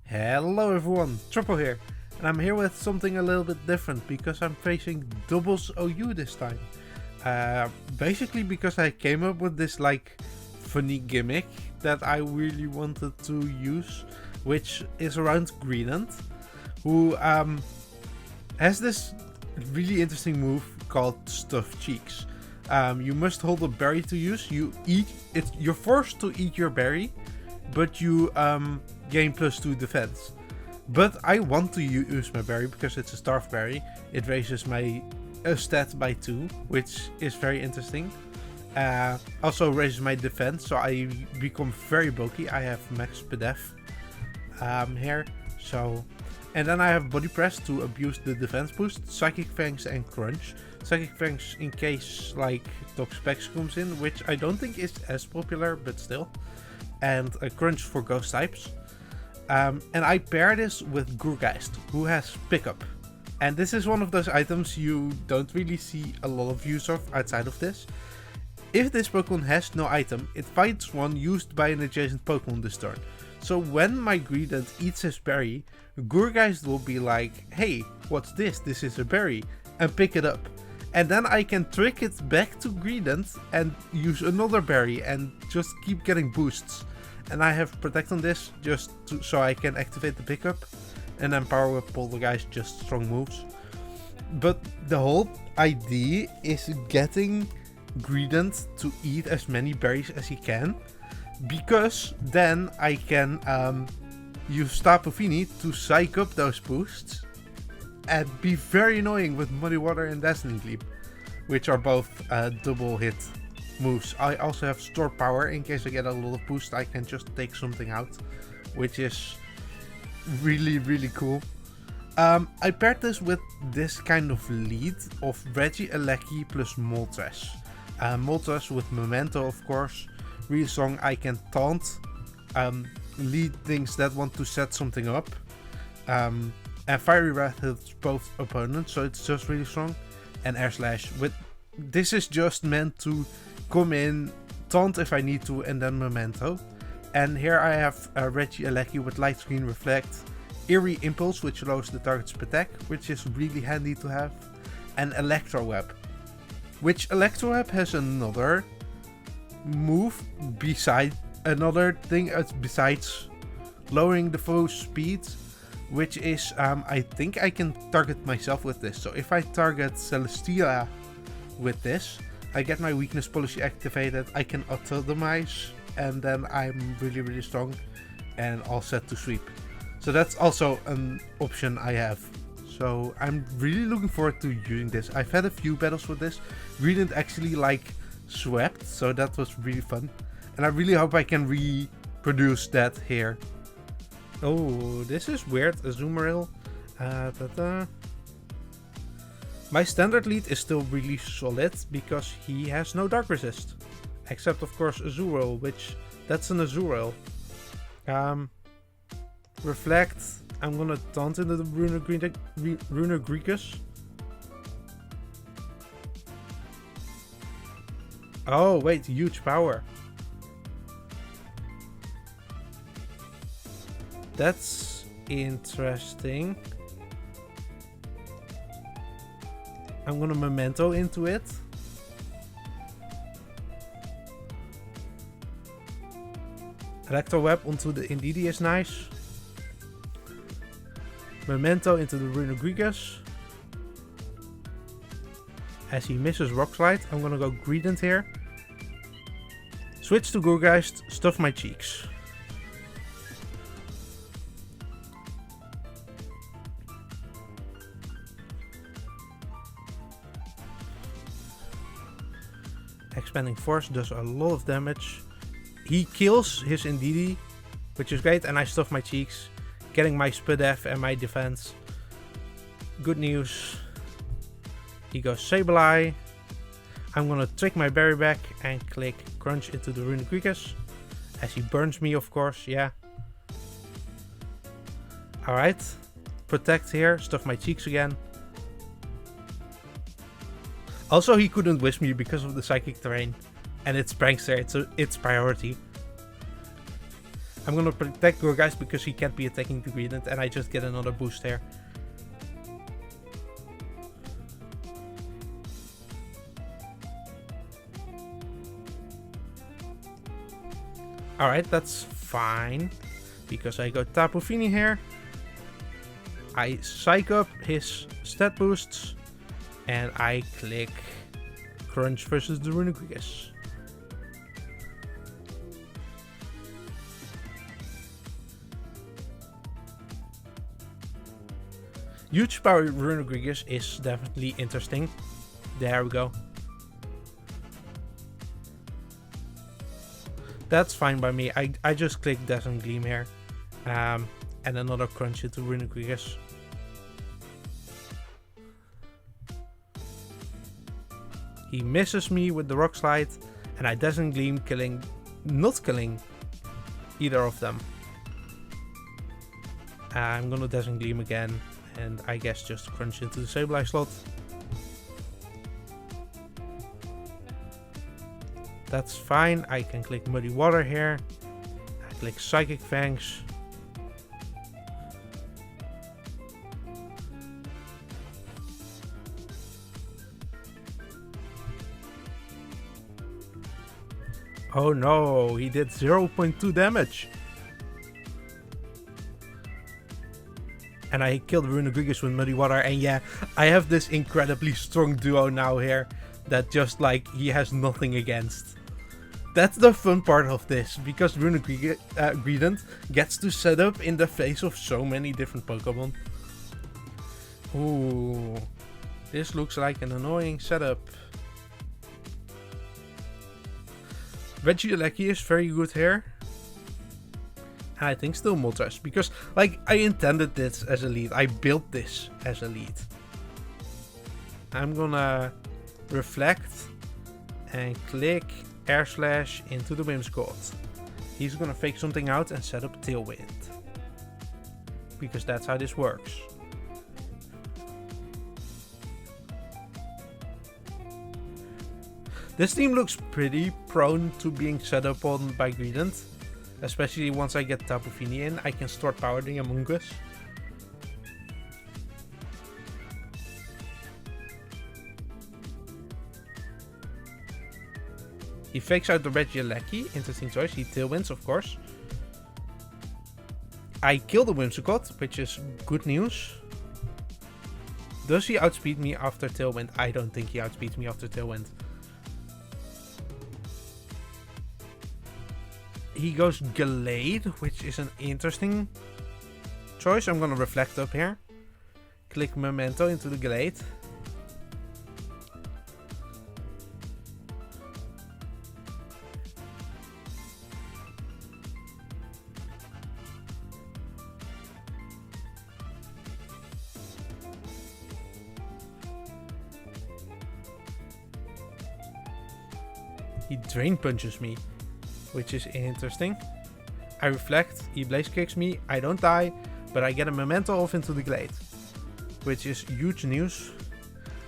Hello everyone, Triple here, and I'm here with something a little bit different because I'm facing doubles OU this time. Basically because I came up with this funny gimmick that I really wanted to use, which is around Greedent, who has this really interesting move called Stuffed Cheeks. You must hold a berry to use. You're forced to eat your berry, but you gain +2 defense. But I want to use my berry because it's a Starfs berry. It raises my stat by 2, which is very interesting. Also raises my defense, so I become very bulky. I have max PDEF here. And then I have body press to abuse the defense boost, psychic fangs and crunch. Psychic fangs in case Doc Specs comes in, which I don't think is as popular, but still. And a crunch for ghost types. And I pair this with Gurgeist, who has pickup. And this is one of those items you don't really see a lot of use of outside of this. If this Pokemon has no item, it finds one used by an adjacent Pokemon this turn. So when my Greedent eats his berry, Gurgeist will be like, hey, what's this? This is a berry, and pick it up. And then I can trick it back to Greedent and use another berry and just keep getting boosts. And I have Protect on this so I can activate the pickup. And then Power Whip Poltergeist, just strong moves. But the whole idea is getting Greedent to eat as many berries as he can. Because then I can use Tapu Fini to psych up those boosts. And be very annoying with Muddy Water and Destiny Leap, which are both double hit moves. I also have Store Power in case I get a lot of boost. I can just take something out, which is really cool. I paired this with this kind of lead of Regieleki plus Moltres. Moltres with Memento, of course. Really strong. I can taunt, lead things that want to set something up. And Fiery Wrath hits both opponents, so it's just really strong. And Air Slash. This is just meant to come in, taunt if I need to, and then Memento. And here I have Regieleki with Light Screen Reflect, Eerie Impulse, which lowers the target's attack, which is really handy to have, and Electro Web. Which Electro Web has another move besides lowering the foe's speed, which is I think I can target myself with this. So if I target Celestia with this, I get my weakness policy activated, I can autotomize, and then I'm really strong and all set to sweep. So that's also an option I have. So I'm really looking forward to using this. I've had a few battles with this. Greedent actually swept, so that was really fun. And I really hope I can reproduce that here. Oh, this is weird. Azumarill. My standard lead is still really solid because he has no dark resist. Except of course Azurill, that's an Azurill. Reflect. I'm gonna taunt into the Runegreekus. Oh wait, huge power. That's interesting. I'm gonna Memento into it. Electro Web onto the Indeedee is nice. Memento into the Runegreekus. As he misses Rock Slide, I'm gonna go Greedent here. Switch to Gurgeist, stuff my cheeks. Expanding Force does a lot of damage. He kills his Indeedee, which is great, and I stuff my cheeks, getting my SPDEF and my defense. Good news. He goes Sableye. I'm gonna trick my berry back and click Crunch into the Runegreekus. As he burns me, of course, yeah. Alright. Protect here, stuff my cheeks again. Also, he couldn't wish me because of the Psychic Terrain. And it's Prankster, it's priority. I'm gonna protect Gorgeist because he can't be attacking the Greedent, and I just get another boost here. Alright, that's fine. Because I go Tapu Fini here. I psych up his stat boosts. And I click Crunch versus the Runegrigus. Huge power Runegrigus is definitely interesting. There we go. That's fine by me. I just click Dazzling Gleam here. And another Crunch into Runegrigus. He misses me with the Rock Slide, and I Dazzling Gleam, not killing either of them. I'm gonna Dazzling Gleam again, and I guess just Crunch into the Sableye slot. That's fine. I can click Muddy Water here. I click Psychic Fangs. Oh no, he did 0.2 damage. And I killed Runegrigus with Muddy Water, and yeah, I have this incredibly strong duo now here that just like he has nothing against. That's the fun part of this, because Greedent gets to set up in the face of so many different Pokemon. Ooh, this looks like an annoying setup. Regieleki is very good here. And I think still Moltres, because like I intended this as a lead. I built this as a lead. I'm gonna reflect and click Air Slash into the Whimsicott. He's gonna fake something out and set up Tailwind. Because that's how this works. This team looks pretty prone to being set up on by Greedent. Especially once I get Tapu Fini in, I can start powering Among Us. He fakes out the Regieleki, interesting choice. He Tailwinds, of course. I kill the Whimsicott, which is good news. Does he outspeed me after Tailwind? I don't think he outspeeds me after Tailwind. He goes Gallade, which is an interesting choice. I'm gonna reflect up here. Click Memento into the Gallade. He Drain Punches me, which is interesting. I reflect, he Blaze Kicks me, I don't die, but I get a Memento off into the Glade, which is huge news.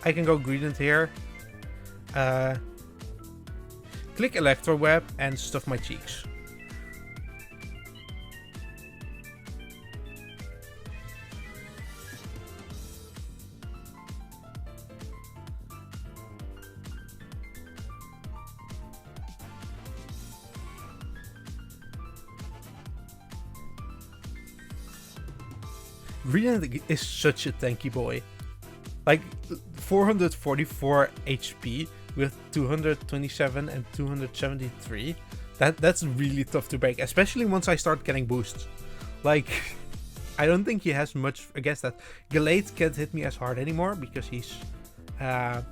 I can go Greedent here, click Electro Web and stuff my cheeks. Greedent is such a tanky boy. Like 444 HP with 227 and 273. That's really tough to break, especially once I start getting boosts. Like, I don't think he has much against that. Gallade can't hit me as hard anymore because he's... I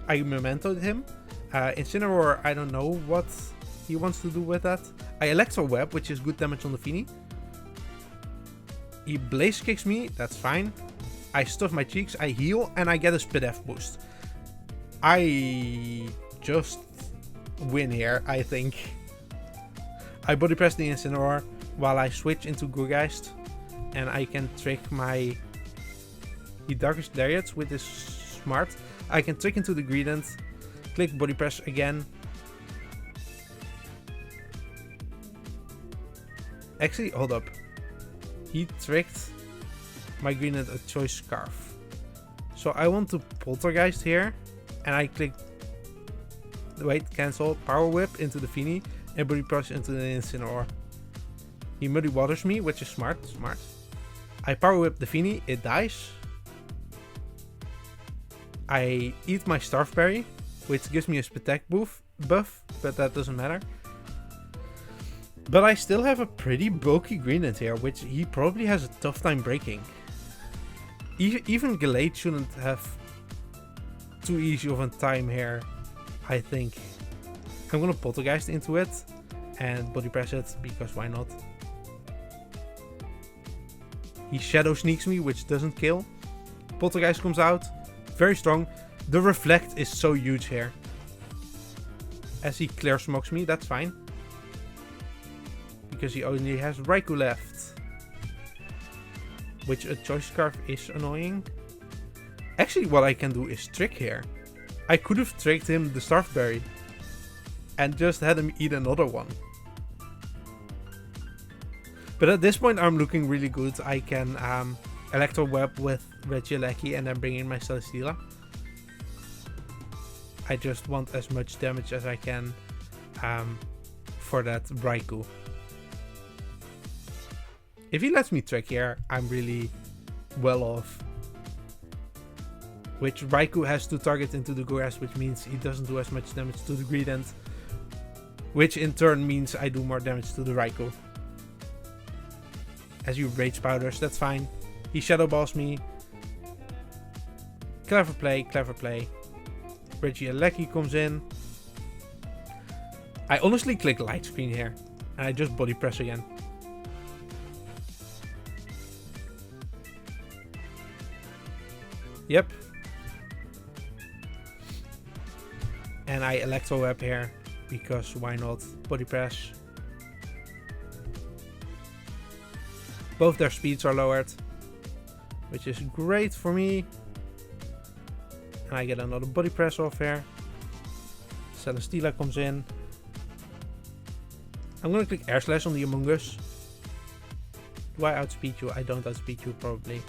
Memento'd him. Incineroar, I don't know what he wants to do with that. I Electro Web, which is good damage on the Fini. He Blaze Kicks me, that's fine. I stuff my cheeks, I heal, and I get a Spidef boost. I just win here, I think. I Body Press the Incineroar while I switch into Gourgeist, and I can trick my Darkish Lariats with this Smart. I can trick into the Greedent, click Body Press again, Actually, hold up. He tricked my Greedent a choice scarf. So I want to poltergeist here. And I click... Wait, cancel. Power whip into the Feeny. And body press into the Incineroar. He muddy waters me, which is smart. I power whip the Feeny. It dies. I eat my Starf berry, which gives me a Spectac buff, but that doesn't matter. But I still have a pretty bulky Greedent here, which he probably has a tough time breaking. Even Gallade shouldn't have too easy of a time here, I think. I'm gonna poltergeist into it and body press it, because why not? He shadow sneaks me, which doesn't kill. Poltergeist comes out, very strong. The reflect is so huge here. As he clear smokes me, that's fine. Because he only has Raikou left. Which a choice scarf is annoying. Actually, what I can do is trick here. I could have tricked him the Starf berry. And just had him eat another one. But at this point I'm looking really good. I can Electro Web with Regieleki and then bring in my Celesteela. I just want as much damage as I can for that Raikou. If he lets me trick here, I'm really well off. Which Raikou has to target into the grass, which means he doesn't do as much damage to the Greedent. Which in turn means I do more damage to the Raikou. As you Rage Powders, that's fine. He Shadow Balls me. Clever play, clever play. Regieleki comes in. I honestly click Light Screen here. And I just body press again. Yep. And I Electro Web here. Because why not? Body press. Both their speeds are lowered. Which is great for me. And I get another body press off here. Celesteela comes in. I'm gonna click Air Slash on the Among Us. Do I outspeed you? I don't outspeed you probably.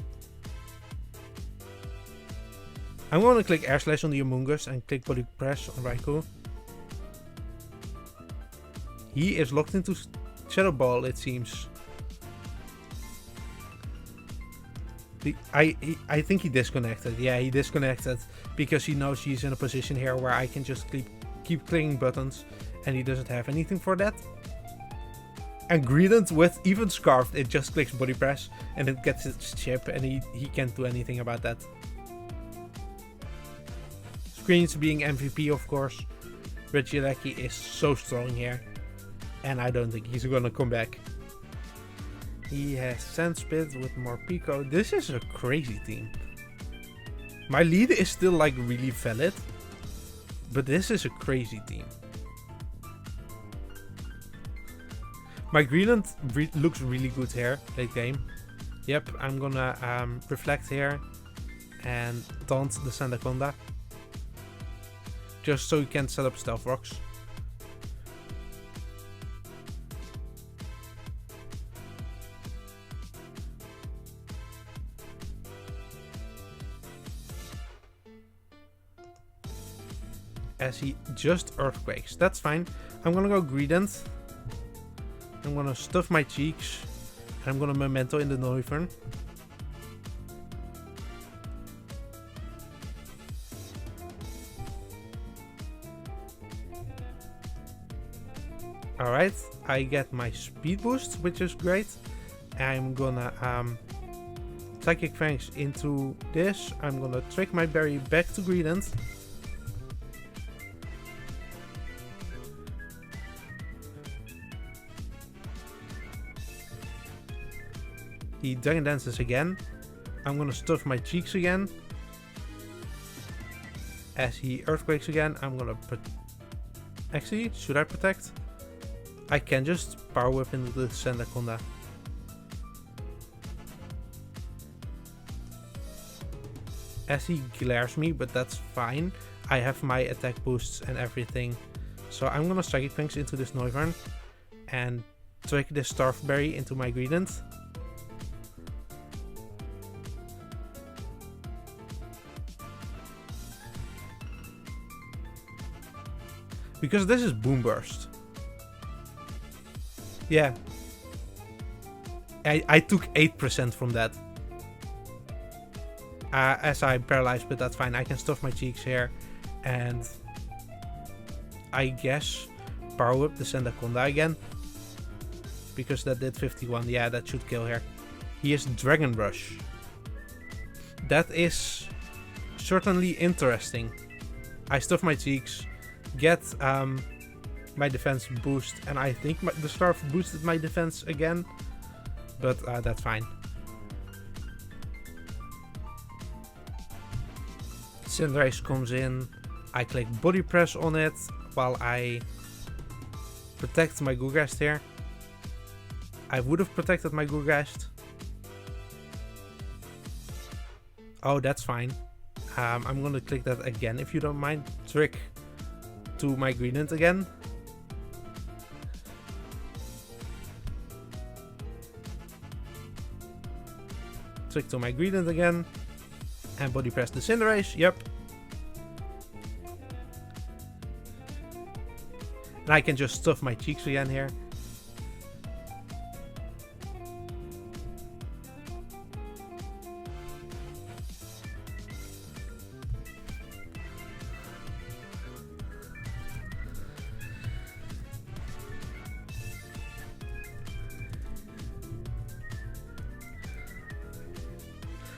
I'm gonna click Air Slash on the Among Us and click body press on Raikou. He is locked into Shadow Ball, it seems. I think he disconnected. Yeah, he disconnected because he knows he's in a position here where I can just keep clicking buttons, and he doesn't have anything for that. And Greedent with even Scarfed, it just clicks body press and it gets its chip, and he can't do anything about that. Screens being MVP, of course. Regieleki is so strong here, and I don't think he's gonna come back. He has Sandspit with more Pico. This is a crazy team. My lead is still like really valid, but this is a crazy team. My Greedent looks really good here, late game. Yep, I'm gonna reflect here and taunt the Sandaconda. Just so you can set up Stealth Rocks. As he just Earthquakes. That's fine. I'm gonna go Greedent. I'm gonna stuff my cheeks. And I'm gonna Memento in the Noivern. Alright, I get my speed boost, which is great. I'm gonna Psychic Fangs into this. I'm gonna trick my berry back to Greedent. He Dragon Dances again. I'm gonna stuff my cheeks again. As he Earthquakes again, I'm gonna actually, should I protect? I can just Power Whip into the Sandaconda. As he glares me, but that's fine. I have my attack boosts and everything. So I'm gonna Psychic Fangs into this Noivern and trick this Starfberry into my Greedent. Because this is Boom Burst. Yeah. I took 8% from that. As I paralyzed, but that's fine. I can stuff my cheeks here. And I guess power up the Sendaconda again. Because that did 51. Yeah, that should kill her. He has Dragon Rush. That is certainly interesting. I stuff my cheeks, get my defense boost, and I think the Starf boosted my defense again. But that's fine. Cinderace comes in. I click Body Press on it while I protect my Gourgeist here. I would have protected my Gourgeist. Oh, that's fine. I'm gonna click that again if you don't mind. Trick to my Greedent again. Trick to my Greedent again. And Body Press the Cinderace. Yep. And I can just stuff my cheeks again here.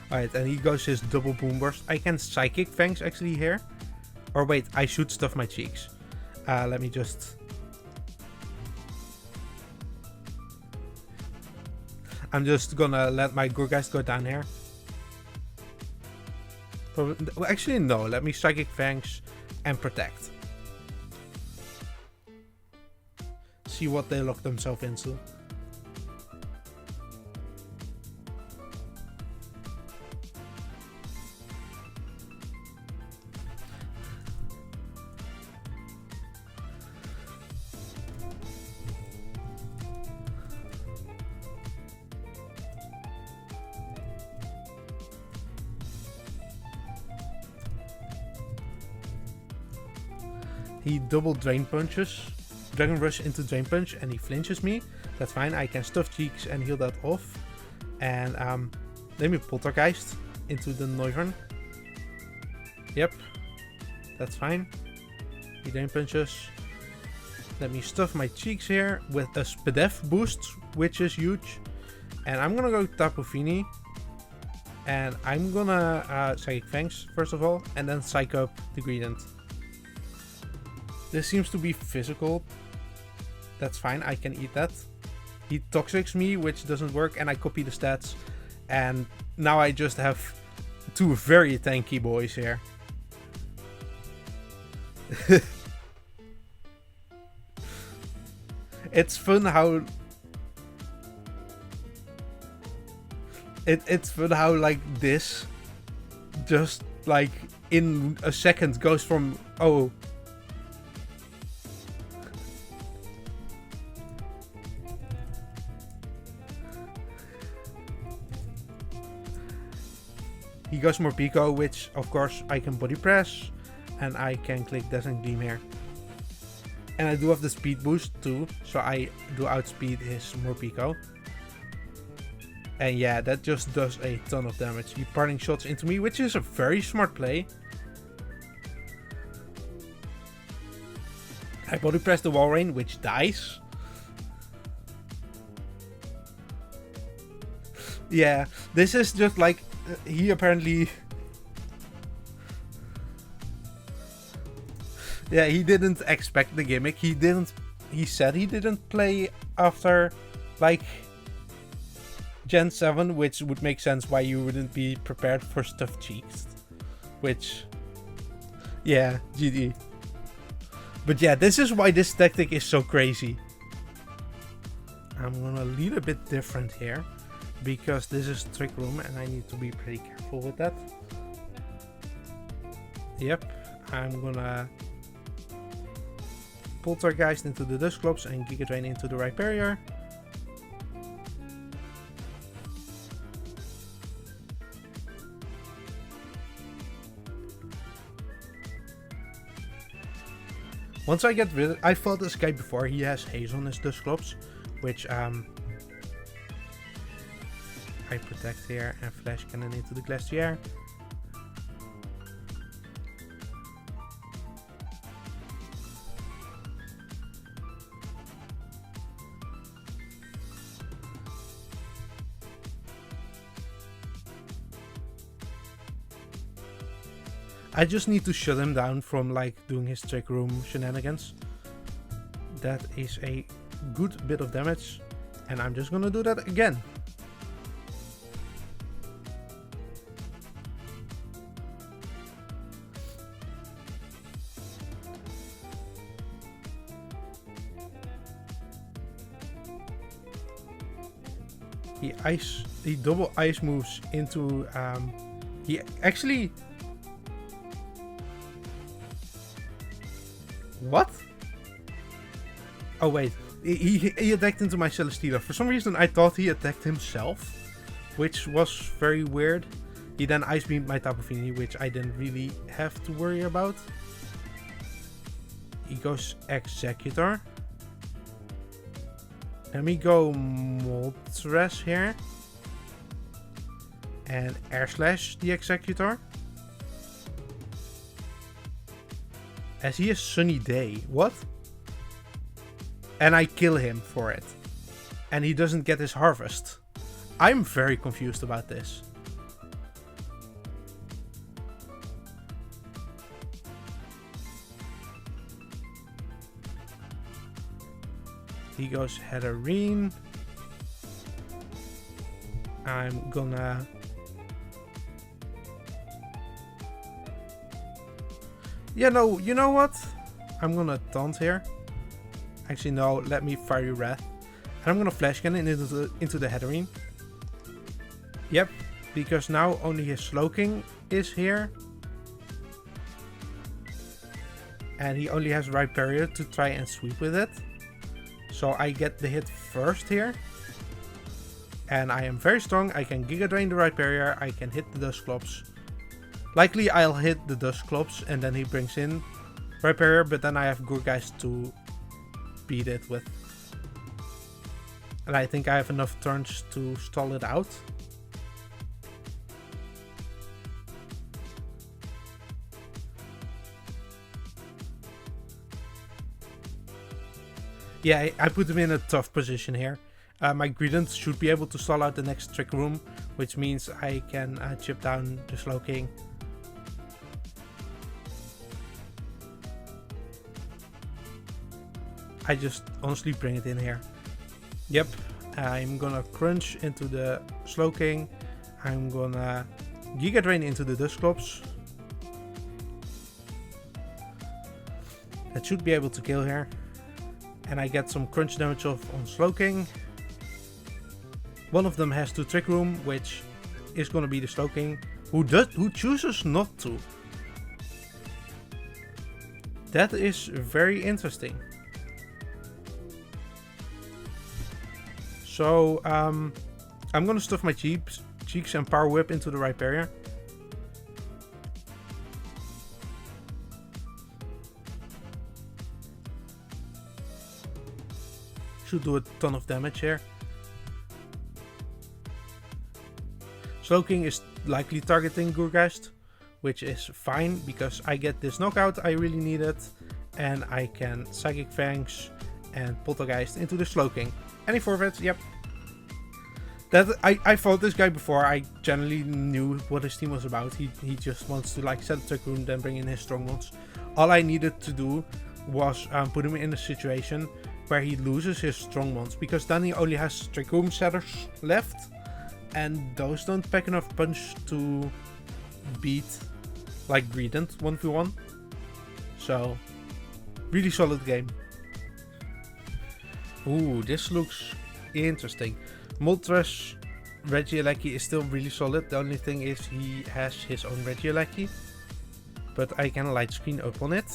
Alright, and he goes his double Boom Burst. I can Psychic Fangs actually here. Or wait, I should stuff my cheeks. Let me just... I'm just gonna let my Gourgeist go down here. Well, actually, no. Let me Psychic Fangs and Protect. See what they lock themselves into. He double Drain Punches, Dragon Rush into Drain Punch, and he flinches me. That's fine, I can stuff cheeks and heal that off. And let me Poltergeist into the Noivern. Yep, that's fine. He Drain Punches. Let me stuff my cheeks here with a Spadef boost, which is huge. And I'm gonna go Tapu Fini. And I'm gonna Psychic Fangs first of all, and then Psych up the Greedent. This seems to be physical. That's fine, I can eat that. He Toxics me, which doesn't work, and I copy the stats. And now I just have two very tanky boys here. It's fun how... It's fun how, like, this just, like, in a second goes from, oh... He goes more Pico, which of course I can Body Press, and I can click Dazzling Beam here. And I do have the speed boost too, so I do outspeed his Morpeko. And yeah, that just does a ton of damage. He parting shots into me, which is a very smart play. I Body Press the Walrein, which dies. Yeah, this is just like... he apparently... yeah, he didn't expect the gimmick. He said he didn't play after, like, Gen 7, which would make sense why you wouldn't be prepared for stuffed cheeks. Which... yeah, GD. But yeah, this is why this tactic is so crazy. I'm gonna lead a bit different here. Because this is Trick Room and I need to be pretty careful with that. Yep, I'm gonna Poltergeist into the Dusclops and Giga Drain into the Rhyperior. Once I get rid of... I fought this guy before. He has haze on his Dusclops, which I protect here and flash cannon into the glacier. I just need to shut him down from like doing his trick room shenanigans. That is a good bit of damage, and I'm just gonna do that again. He double ice moves into he actually... What? Oh wait, he attacked into my Celesteela. For some reason I thought he attacked himself, which was very weird. He then ice beamed my Tapu Fini, which I didn't really have to worry about. He goes Executor. Let me go Moltres here. And Air Slash the Executor. As he is Sunny Day. What? And I kill him for it. And he doesn't get his harvest. I'm very confused about this. He goes Heatherine. I'm gonna... Yeah, no, you know what? I'm gonna taunt here. Actually, no, let me Fiery Wrath. And I'm gonna Flash Cannon into the Heatherine. Yep, because now only his Slowking is here. And he only has Rhyperior to try and sweep with it. So I get the hit first here. And I am very strong. I can Giga Drain the Rhyperior. I can hit the Dusclops. Likely I'll hit the Dusclops and then he brings in Rhyperior, but then I have Gourgeist to beat it with. And I think I have enough turns to stall it out. Yeah, I put him in a tough position here. My Greedent should be able to stall out the next Trick Room, which means I can chip down the Slowking. I just honestly bring it in here. Yep, I'm gonna Crunch into the Slowking. I'm gonna Giga Drain into the Dusclops. That should be able to kill here. And I get some crunch damage off on Slowking. One of them has to Trick Room, which is gonna be the Slowking, who chooses not to. That is very interesting. So I'm gonna stuff my cheeks and Power Whip into the Rhyperior. Should do a ton of damage here. Slowking is likely targeting Gourgeist, which is fine because I get this knockout I really needed, and I can Psychic Fangs and Poltergeist into the Slowking. And he forfeits, yep. That I fought this guy before. I generally knew what his team was about. He just wants to like set a Trick Room, then bring in his strong ones. All I needed to do was put him in a situation where he loses his strong ones, because then he only has Trick Room setters left, and those don't pack enough punch to beat like Greedent 1v1. So really solid game. Ooh, this looks interesting. Moltres Regieleki is still really solid. The only thing is he has his own Regieleki, but I can Light Screen up on it.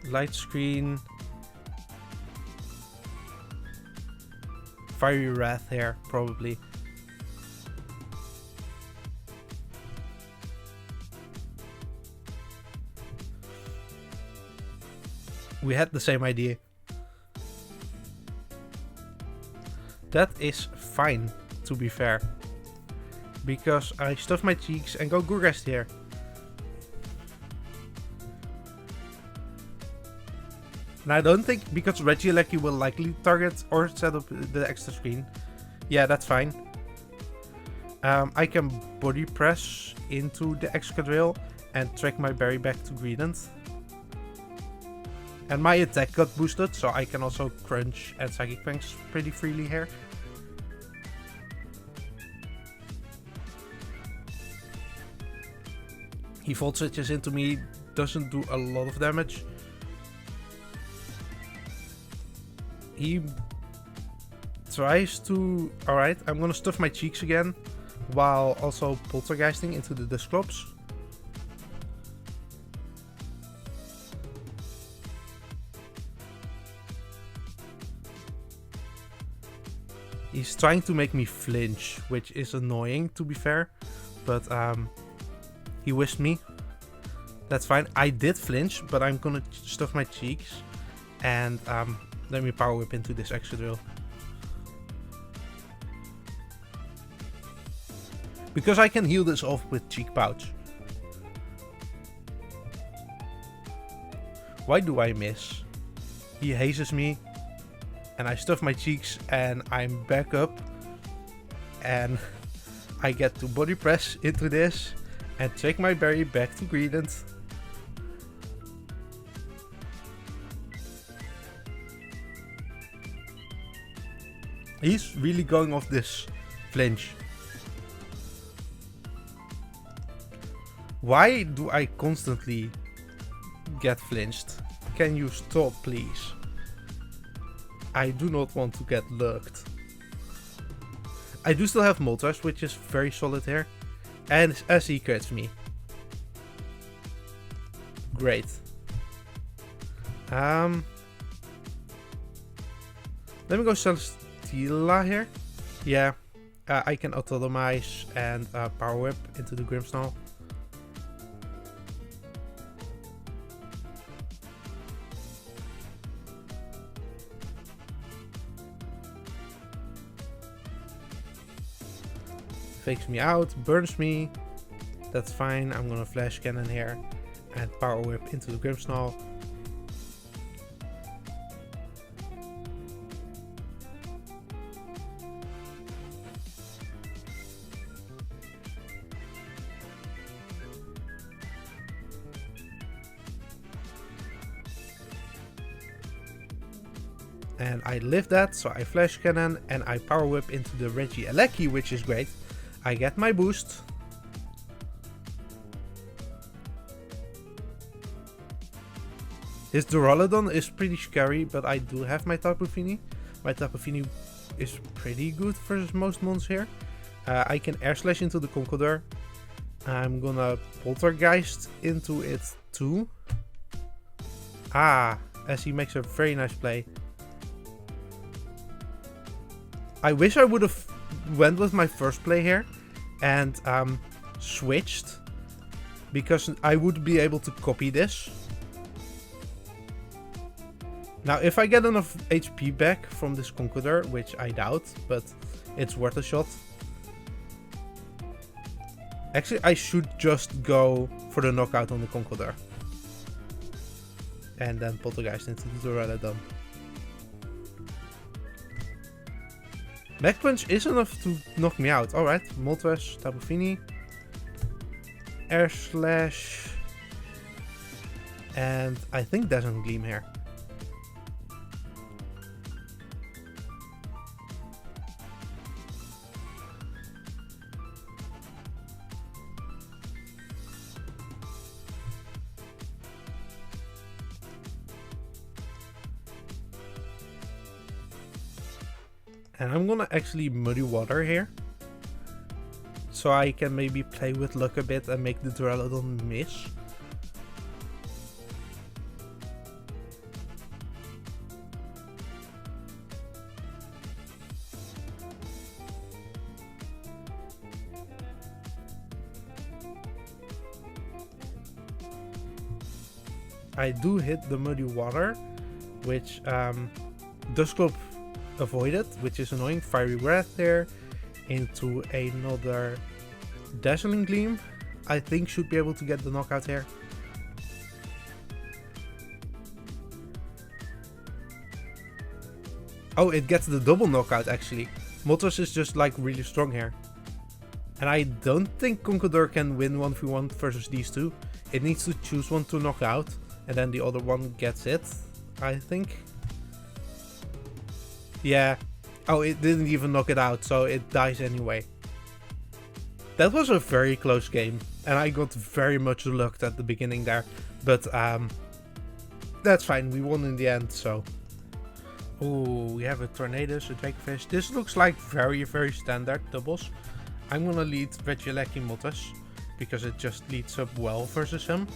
Light Screen, Fiery Wrath here, probably. We had the same idea. That is fine, to be fair. Because I stuff my cheeks and go Gurgast here. And I don't think, because Regieleki will likely target or set up the extra screen. Yeah, that's fine. I can body press into the Excadrill and track my berry back to Greedent. And my attack got boosted, so I can also crunch and Psychic Fangs pretty freely here. He Volt Switches into me, doesn't do a lot of damage. He tries to... Alright, I'm gonna stuff my cheeks again, while also poltergeisting into the Dusclops. He's trying to make me flinch, which is annoying, to be fair. But he whisked me. That's fine. I did flinch, but I'm gonna stuff my cheeks. And let me Power Whip into this Excadrill. Because I can heal this off with Cheek Pouch. Why do I miss? He hazes me. And I stuff my cheeks and I'm back up. And I get to body press into this. And take my berry back to Greedent. He's really going off this flinch. Why do I constantly get flinched? Can you stop, please? I do not want to get lurked. I do still have Moltres, which is very solid here. And as he crits me. Great. Let me go Celesteela here. Yeah. I can Autotomize and Power Whip into the Grimmsnarl. Fakes me out, burns me. That's fine. I'm gonna Flash Cannon here and Power Whip into the Grimmsnarl. And I live that, so I Flash Cannon and I Power Whip into the Regieleki, which is great. I get my boost. His Duraludon is pretty scary, but I do have my Tapu Fini. My Tapu Fini is pretty good for most mons here. I can Air Slash into the Conkeldurr. I'm gonna Poltergeist into it too. As he makes a very nice play. I wish I would have went with my first play here and switched, because I would be able to copy this. Now if I get enough HP back from this Conkeldurr, which I doubt, but it's worth a shot. Actually, I should just go for the knockout on the Conkeldurr. And then Poltergeist into the Duraludon. Mech Punch is enough to knock me out. Alright, Moltres, Tapu Fini. Air Slash. And I think Dazzling Gleam here. And I'm gonna actually Muddy Water here. So I can maybe play with luck a bit and make the Duraludon miss. I do hit the Muddy Water, which Dust Club avoided, which is annoying. Fiery Breath there into another Dazzling Gleam. I think should be able to get the knockout here. Oh, it gets the double knockout actually. Moltres is just like really strong here. And I don't think Conqueror can win 1v1 versus these two. It needs to choose one to knock out, and then the other one gets it, I think. Yeah. Oh, it didn't even knock it out, so it dies anyway. That was a very close game, and I got very much lucked at the beginning there. But that's fine, we won in the end, so... Oh, we have a Tornadus, a Drakefish. This looks like very, very standard doubles. I'm gonna lead Regieleki Moltres, because it just leads up well versus him.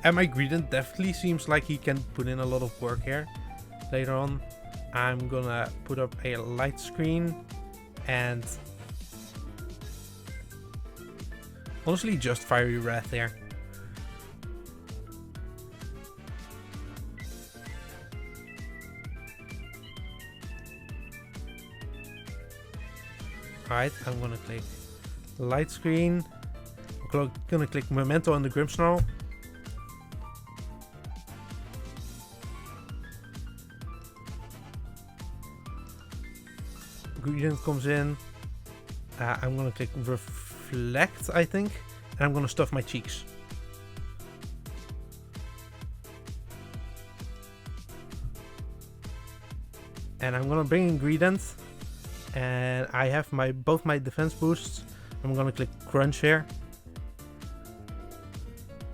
And my Greedent definitely seems like he can put in a lot of work here. Later on, I'm gonna put up a light screen and honestly just Fiery Wrath here. Alright, I'm gonna click light screen. I'm gonna click Memento on the Grimmsnarl. Greedent comes in. I'm gonna click Reflect, I think, and I'm gonna stuff my cheeks. And I'm gonna bring in Greedent, and I have both my defense boosts. I'm gonna click Crunch here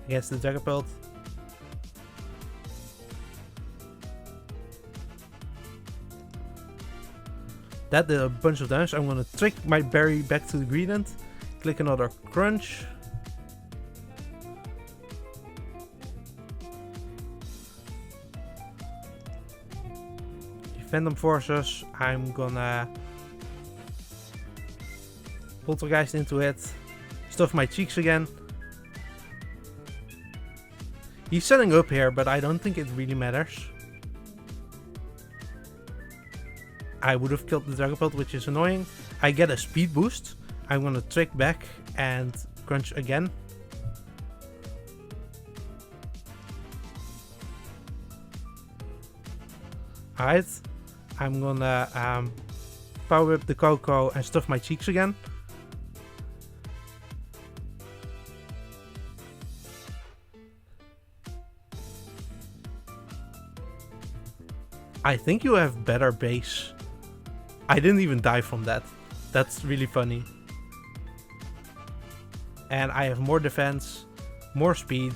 against the Dragapult. That did a bunch of damage. I'm gonna trick my berry back to the Greedent. Click another Crunch. Phantom Forces. I'm gonna Poltergeist into it. Stuff my cheeks again. He's setting up here, but I don't think it really matters. I would have killed the Dragapult, which is annoying. I get a speed boost. I'm gonna trick back and Crunch again. Alright. I'm gonna power up the Coco and stuff my cheeks again. I think you have better base. I didn't even die from that. That's really funny. And I have more defense, more speed.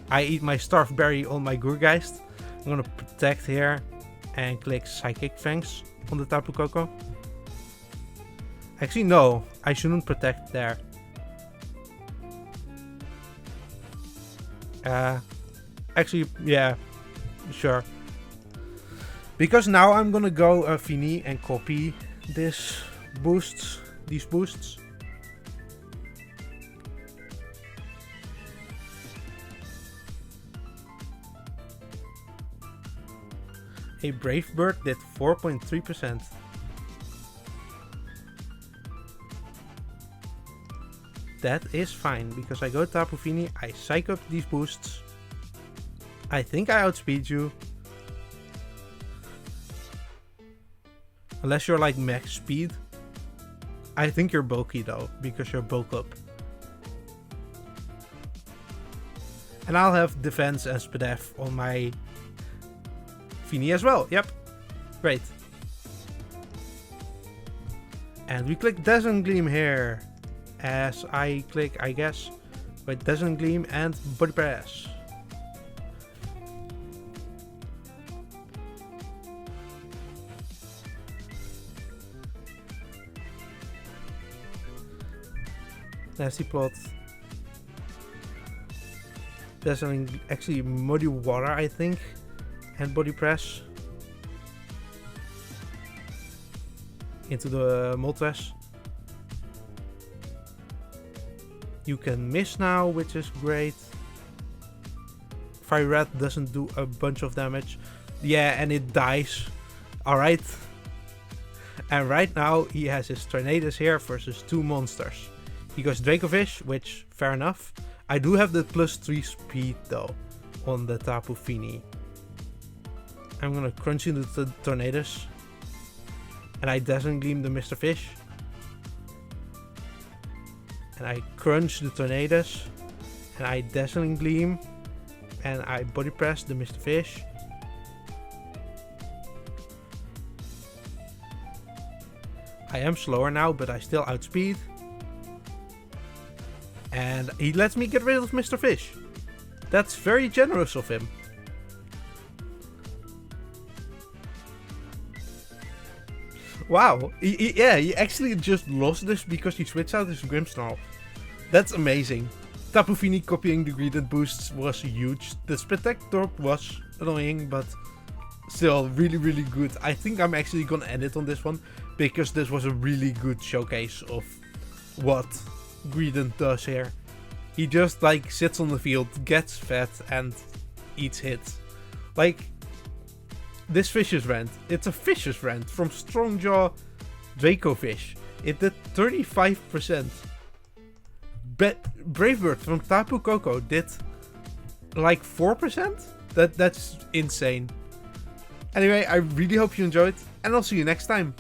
I eat my Starf Berry on my Gurgeist. I'm gonna protect here and click Psychic Fangs on the Tapu Koko. Actually, no, I shouldn't protect there. Actually, yeah, sure. Because now I'm gonna go Fini and copy these boosts. A Brave Bird did 4.3%. That is fine, because I go Tapu Fini, I psych up these boosts. I think I outspeed you. Unless you're like max speed. I think you're bulky though, because you're bulk up. And I'll have defense and Spadef on my Fini as well. Yep. Great. And we click Dazzling Gleam here. As I click, I guess, with Dazzling Gleam and Body Press. Nasty Plot. Dazzling, actually Muddy Water, I think, and Body Press into the Moltres. You can miss now, which is great. Fire Red doesn't do a bunch of damage. Yeah, and it dies. Alright. And right now he has his Tornadoes here versus 2 monsters. He goes Dracovish, which, fair enough. I do have the +3 speed though on the Tapu Fini. I'm gonna crunch into the Tornadoes. And I Dazzling Gleam the Mr. Fish. And I crunch the Tornadoes. And I Dazzling Gleam. And I Body Press the Mr. Fish. I am slower now, but I still outspeed. And he lets me get rid of Mr. Fish. That's very generous of him. Wow, he actually just lost this because he switched out his Grimmsnarl. That's amazing. Tapu Fini copying the Greedent boosts was huge. The Spectactor was annoying, but still really, really good. I think I'm actually gonna end it on this one, because this was a really good showcase of what Greedent does here. He just like sits on the field, gets fed, and eats hits. Like, this Vicious Rant, it's a Vicious Rant from Strongjaw Dracovish. It did 35%. Bravebird from Tapu Koko did like 4%? That's insane. Anyway, I really hope you enjoyed, and I'll see you next time.